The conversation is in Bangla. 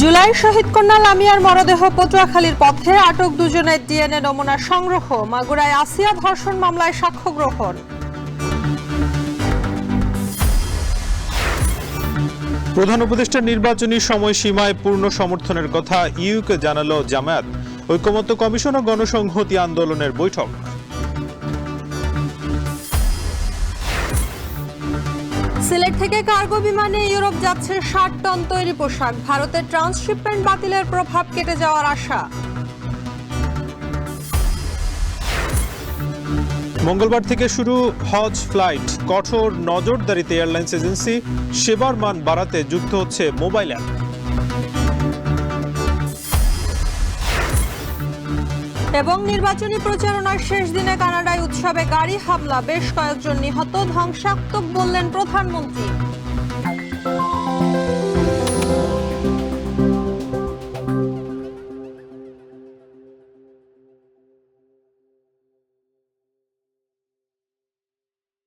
জুলাই শহীদ কন্যা লামিয়ার মরদেহ পটুয়াখালীর পথে, আটক দুজনের ডিএনএ নমুনা সংগ্রহ। মাগুরায় আসিয়া ধর্ষণ মামলায় সাক্ষ্য গ্রহণ। প্রধান উপদেষ্টার নির্বাচনী সময়সীমায় পূর্ণ সমর্থনের কথা ইউকে জানালো জামায়াত। ঐকমত্য কমিশন ও গণসংহতি আন্দোলনের বৈঠক। সিলেট থেকে কার্গো বিমানে ইউরোপ যাচ্ছে ৬০ টন তৈরি পোশাক। ভারতের ট্রান্সশিপমেন্ট বাতিলের প্রভাব কেটে যাওয়ার আশা। মঙ্গলবার থেকে শুরু হজ ফ্লাইট। কঠোর নজরদারিতে এয়ারলাইন্স এজেন্সি, সেবার মান বাড়াতে যুক্ত হচ্ছে মোবাইল অ্যাপ। এবং নির্বাচনী প্রচারণার শেষ দিনে কানাডায় উৎসবে গাড়ি হামলা, বেশ কয়েকজন নিহত, ধ্বংসাত্মক বললেন প্রধানমন্ত্রী।